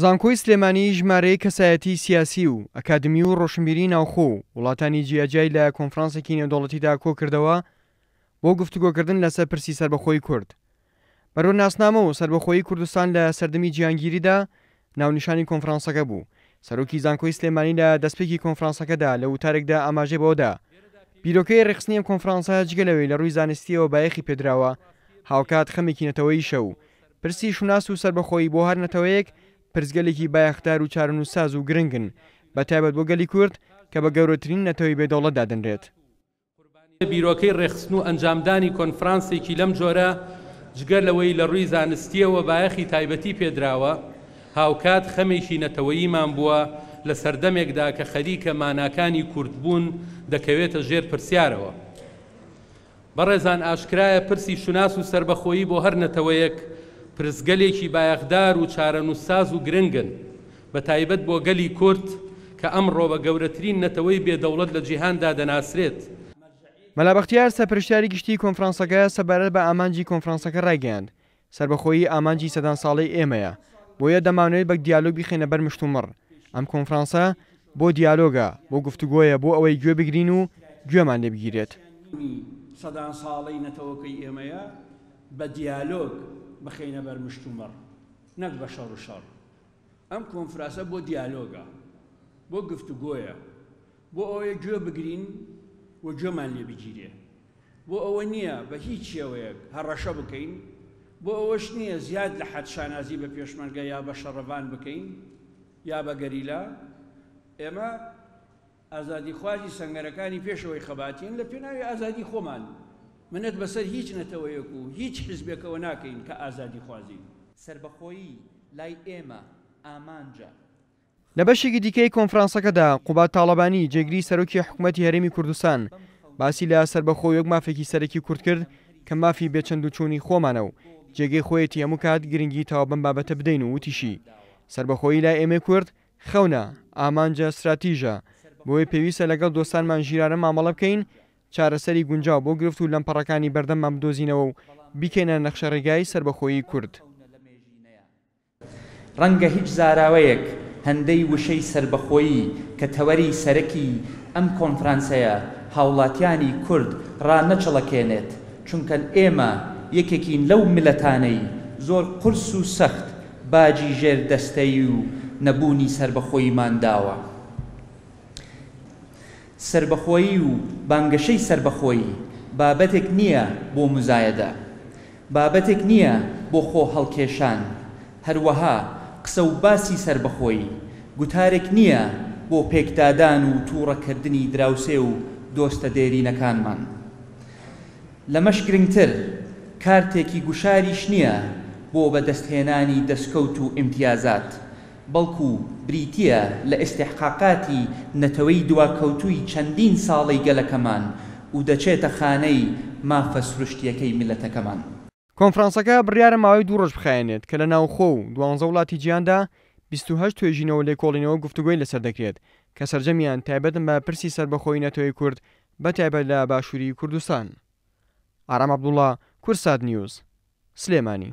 زانکۆی سلێمانی ژمارەیە کەسایەتی سیاسی و ئەکادمی و ڕۆشنبیری ناوخۆ و وڵاتانی جیاجای لە کۆنفرانسێکی نێودەوڵەتیدا کۆکردەوە بۆ گفتوگۆکردن لەسەر پرسی سربەخۆیی کورد. بەرەو ناسنامە و سربەخۆیی کوردستان لە سەردەمی جیهانگیریدا ناونیشانی کۆنفرانسەکە بوو. سەرۆکی زانکۆی سلێمانی لە دەستپێکی کۆنفرانسەکەدا لە وتارێکدا ئاماژەی بەوەدا بیرۆکەی ڕێخستنی ئەم کۆنفرانسە جگەلەوەی لە ڕووی زانستیەوە بایەخی پێدراوە هاوکات خەمێکی نەتەوەیی شەو پرسی شوناس و سربەخۆیی بۆ هەر نەتەوەیەک پرسگەلێکی بایەختار و چارەنووسساز و گرنگن بەتایبەت بۆ گەلی کورد کە بە گەورەترین نەتەوەی بێدەوڵەت دادەنرێت. بیرۆکەی ڕێخستن و ئەنجامدانی کۆنفرانسێکی لەم جۆرە جگەر لەوەی لە ڕووی زانستیەوە بایەخی تایبەتی پێدراوە هاوکات خەمێکی نەتەوەییمان بووە لە سەردەمێکدا کە خەریکە ماناکانی کوردبوون دەکەوێتە ژێر پرسیارەوە. بەڕێزان ئاشکرایە پرسی شوناس و سربەخۆیی بۆ هەر نەتەوەیەک پرسگەلێکی بایەخدار و چارەنووسساز و گرنگن بە تایبەت بۆ گەلی کورد کە ئەمڕۆ بە گەورەترین نەتەوەی بێدەوڵەت لە جیهاندا دەناسرێت. مەلا بەختیار سەرپرشتیاری گشتی کۆنفرانسەکە سەبارەت بە ئامانجی کۆنفرانسەکە ڕایگەیاند سربەخۆیی ئامانجی سەدان ساڵەی ئێمەیە بۆیە دەمانوێت بە دیالۆگ بخێنە بەر مشتومڕ. ئەم کۆنفرانسە بۆ دیالۆگە بۆ گفتوگۆیە بۆ ئەوەی گوێ بگرین و گوێمان لێ بگیرێت. سەدان ساڵەی نەتەوەکەی ئێمەیە بە دیالۆگ بخێنە بەر مشتومڕ نەک بە شەڕ و شەڕ. ئەم کۆنفرانسە بۆ دیالۆگە بۆ گفتوگۆیە بۆ ئەوەیە گوێ بگرین و گوێمان لێ بگیرێ بۆ ئەوە نییە بە هیچ شێوەیەک هەڕەشە بکەین بۆ ئەوەش نییە زیاد لە حەد شانازی بە پێشمەرگە یا بە شەڕەوان بکەین یا بە گەریلا. ئێمە ئازادی خوازی سەنگەرەکانی پێشەوەی خەباتین لە پێناوی ئازادی خۆمان منەت بەسەر هیچ نەتەوەیەک و هیچ حیزبێکەوە ناکەین کە ئازادی خوازی. سربەخۆیی لای ئێمە ئامانجە. لە بەشێکی دیکەی کۆنفرانسەکەدا قوبات تاڵەبانی جێگری سەرۆکی حکوومەتی هەرێمی کوردستان باسی لە سربەخۆیەک مافێکی سەرەکی کورد کرد کە مافی بێچەند و چوونی خۆمانە و جێگەی خۆیەتی هەموو کات گرنگی تاوا بەم بابەتە بدەین و وتیشی سربەخۆیی لای ئێمە کورد خەونە ئامانجە استراتیژە بۆی پێویستە لەگەڵ دۆستانمان ژیرانە مامەڵە بکەین چارەسەری گونجاو بۆ گرفت و لەمپەڕەکانی بەردەممان بدۆزینەوە و بیکەینە نەخشە ڕێگای سربەخۆیی کورد. ڕەنگە هیچ زاراوەیەک هەندەی وشەی سربەخۆیی کە تەوەری سەرەکی ئەم کۆنفرانسەیە هاوڵاتیانی کورد ڕانەچەڵەکێنێت چونکە ئێمە یەکێکین لەو میلەتانەی زۆر قورس و سەخت باجی ژێر دەستەی و نەبوونی سربەخۆییمان داوە. سربەخۆیی و بانگەشەی سربەخۆیی بابەتێک نییە بۆ مزایەدە بابەتێک نییە بۆ خۆ هەڵکێشان هەروەها قسە و باسی سربەخۆیی گوتارێک نییە بۆ پێکدادان و تووڕەکردنی دراوسێ و دۆستە دێرینەکانمان. لەمەش گرنگتر کارتێکی گوشاریش نییە بۆ بەدەستهێنانی دەستکەوت و ئیمتیازات بەڵکو بریتیە لە ئیستیحقاقاتی نەتەوەی دواکەوتووی چەندین ساڵەی گەلەکەمان و دەچێتە خانەی مافە سروشتیەکەی میلەتەکەمان. کۆنفرانسەکە بڕیارە ماوەی 2 ڕۆژ بخایێنێت کە لە ناوخۆ و 12 وڵاتی جیهاندا 28 توێژینەوە لێکۆڵینەوە گفتوگۆی لەسەر دەکرێت کە سەرجەمیان تایبەتن بە پرسی سربەخۆیی نەتەوەی کورد بە تایبەت لە باشووری کوردستان. ئارام عەبدوڵڵا، کورسات نیوز، سلێمانی.